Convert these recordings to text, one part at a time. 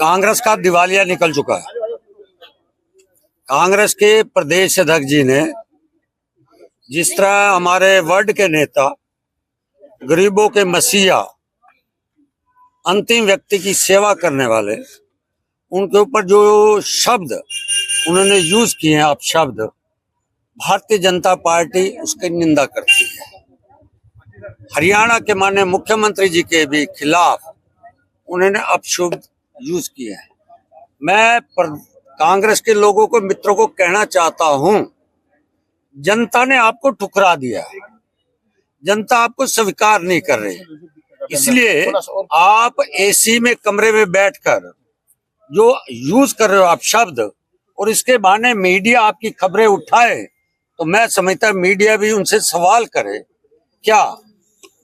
कांग्रेस का दिवालिया निकल चुका है। कांग्रेस के प्रदेश अध्यक्ष जी ने जिस तरह हमारे वर्ड के नेता, गरीबों के मसीहा, अंतिम व्यक्ति की सेवा करने वाले, उनके ऊपर जो शब्द उन्होंने यूज किए हैं, अपशब्द, भारतीय जनता पार्टी उसकी निंदा करती है। हरियाणा के माननीय मुख्यमंत्री जी के भी खिलाफ उन्होंने अपशब्द यूज किए हैं। मैं कांग्रेस के लोगों को, मित्रों को कहना चाहता हूं, जनता ने आपको ठुकरा दिया है, जनता आपको स्वीकार नहीं कर रही। इसलिए आप एसी में कमरे में बैठकर जो यूज कर रहे हो आप शब्द, और इसके बहाने मीडिया आपकी खबरें उठाए, तो मैं समझता मीडिया भी उनसे सवाल करे। क्या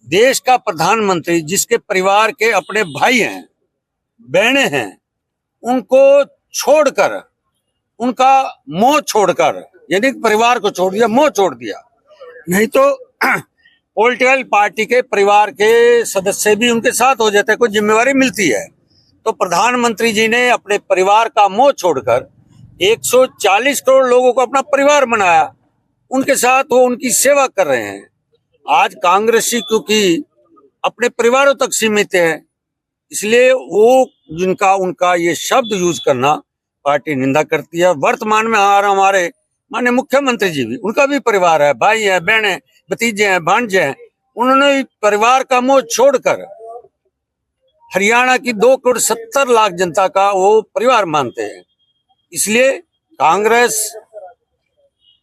देश का प्रधानमंत्री, जिसके परिवार के अपने भाई हैं, बहने हैं, उनको छोड़कर, उनका मोह छोड़कर, यानी परिवार को छोड़ दिया, मोह छोड़ दिया, नहीं तो पॉलिटिकल पार्टी के परिवार के सदस्य भी उनके साथ हो जाते हैं, कोई जिम्मेवारी मिलती है। तो प्रधानमंत्री जी ने अपने परिवार का मोह छोड़कर 140 करोड़ लोगों को अपना परिवार बनाया, उनके साथ वो उनकी सेवा कर रहे हैं। आज कांग्रेसी क्योंकि अपने परिवारों तक सीमित है, इसलिए वो जिनका उनका ये शब्द यूज करना पार्टी निंदा करती है। वर्तमान में हमारे माननीय मुख्यमंत्री जी भी, उनका भी परिवार है, भाई है, बहन है, भतीजे हैं, भांजे हैं, उन्होंने भी परिवार का मोह छोड़कर हरियाणा की 2,70,00,000 जनता का वो परिवार मानते हैं। इसलिए कांग्रेस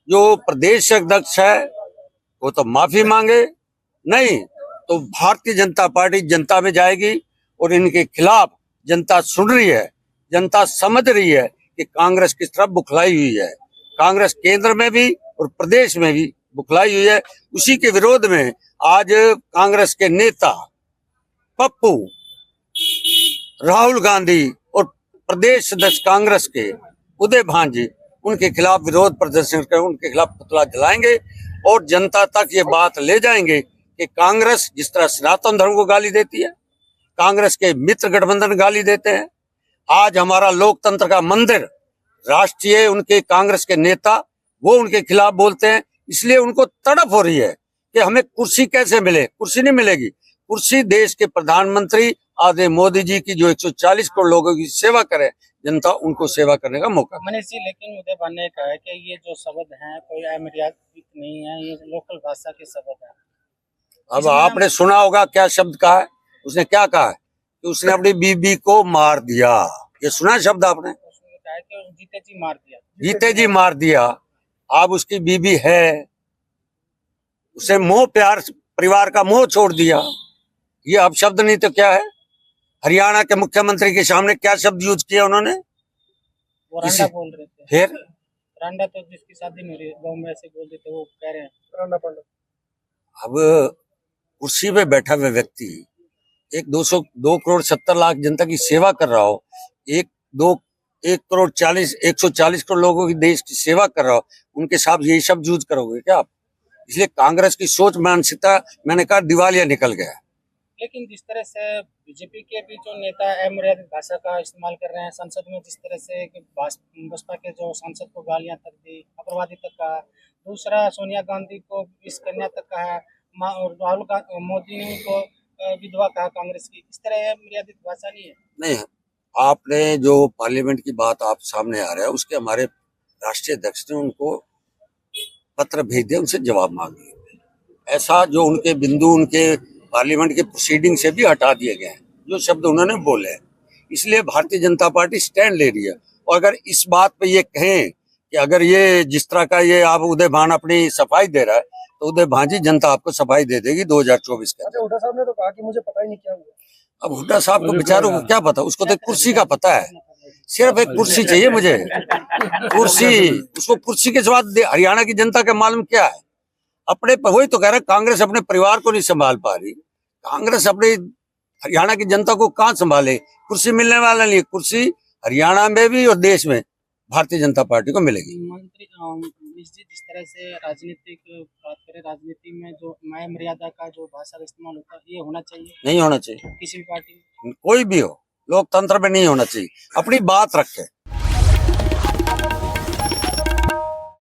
जो प्रदेश अध्यक्ष है वो तो माफी मांगे, नहीं तो भारतीय जनता पार्टी जनता में जाएगी और इनके खिलाफ जनता सुन रही है, जनता समझ रही है कि कांग्रेस किस तरह बुखलाई हुई है। कांग्रेस केंद्र में भी और प्रदेश में भी बुखलाई हुई है। उसी के विरोध में आज कांग्रेस के नेता पप्पू, राहुल गांधी और प्रदेश सदस्य कांग्रेस के उदय भांजी उनके खिलाफ विरोध प्रदर्शन कर उनके खिलाफ पुतला जलाएंगे और जनता तक ये बात ले जाएंगे कि कांग्रेस जिस तरह सनातन धर्म को गाली देती है, कांग्रेस के मित्र गठबंधन गाली देते हैं, आज हमारा लोकतंत्र का मंदिर, राष्ट्रीय उनके कांग्रेस के नेता वो उनके खिलाफ बोलते हैं। इसलिए उनको तड़प हो रही है कि हमें कुर्सी कैसे मिले। कुर्सी नहीं मिलेगी, कुर्सी देश के प्रधानमंत्री आदरणीय मोदी जी की जो 140 करोड़ लोगों की सेवा करे, जनता उनको सेवा करने का मौका। मनीष जी, लेकिन उदय भान ने कहा है कि ये जो शब्द हैं कोई अमर्यादित नहीं है, ये लोकल भाषा के शब्द है। अब आपने सुना होगा क्या शब्द कहा है, उसने क्या कहा है कि उसने अपनी बीबी को मार दिया। ये सुना शब्द आपने? उसने कहा कि जीते जी मार दिया, जीते जी मार दिया। अब उसकी बीबी है, उसे मोह प्यार, परिवार का मोह छोड़ दिया। ये अब शब्द नहीं तो क्या है? हरियाणा के मुख्यमंत्री के सामने क्या शब्द यूज किया उन्होंने? वो रांडा बोल रहे थे। फिर रांडा तो जिसकी शादी नहीं हो रही गाँव में ऐसे बोल देते, वो कह रहे हैं रांडा पांडा। अब कुर्सी पे बैठा हुआ व्यक्ति एक 2,70,00,000 जनता की सेवा कर रहा हो, 140 करोड़ लोगों की देश की सेवा कर रहा हो, उनके साथ यही शब्द यूज करोगे क्या आप? इसलिए कांग्रेस की सोच मानसिकता, मैंने कहा, दिवालिया निकल गया। लेकिन जिस तरह से बीजेपी के भी जो नेता अमर्यादित भाषा का इस्तेमाल कर रहे हैं संसद में, जिस तरह से बसपा के जो सांसद को गालियां तक दी, अपवादी तक कहा, दूसरा सोनिया गांधी को इस कन्या तक कहा, और राहुल मोदी को विधवा कहा कांग्रेस की, इस तरह अमर्यादित भाषा नहीं है। नहीं, आपने जो पार्लियामेंट की बात आप सामने आ रहा है, उसके हमारे राष्ट्रीय अध्यक्ष ने उनको पत्र भेज दिया, उनसे जवाब मांग लिया। ऐसा जो उनके बिंदु उनके पार्लियामेंट के प्रोसीडिंग से भी हटा दिए गए हैं, जो शब्द उन्होंने बोले हैं। इसलिए भारतीय जनता पार्टी स्टैंड ले रही है। और अगर इस बात पे ये कहें कि अगर ये जिस तरह का ये आप उदय भान अपनी सफाई दे रहा है, तो उदय भांजी जनता आपको सफाई दे देगी 2024 के। अच्छा, हुड्डा साहब ने तो कहा कि मुझे पता ही नहीं क्या हुआ। अब हुड्डा साहब को बेचारों को क्या पता, उसको तो कुर्सी का पता है, सिर्फ एक कुर्सी चाहिए मुझे, कुर्सी। उसको कुर्सी के स्वाद हरियाणा की जनता का मालूम क्या है? अपने वही तो कह रहे, कांग्रेस अपने परिवार को नहीं संभाल पा रही, कांग्रेस अपनी हरियाणा की जनता को कहाँ संभाले? कुर्सी मिलने वाला नहीं, कुर्सी हरियाणा में भी और देश में भारतीय जनता पार्टी को मिलेगी। मंत्री जिस तरह से राजनीतिक बात करें, राजनीति में जो न्याय मर्यादा का जो भाषा का इस्तेमाल होता है, ये होना चाहिए? नहीं होना चाहिए, किसी भी पार्टी में, कोई भी हो। लोकतंत्र में नहीं होना चाहिए। अपनी बात रखे,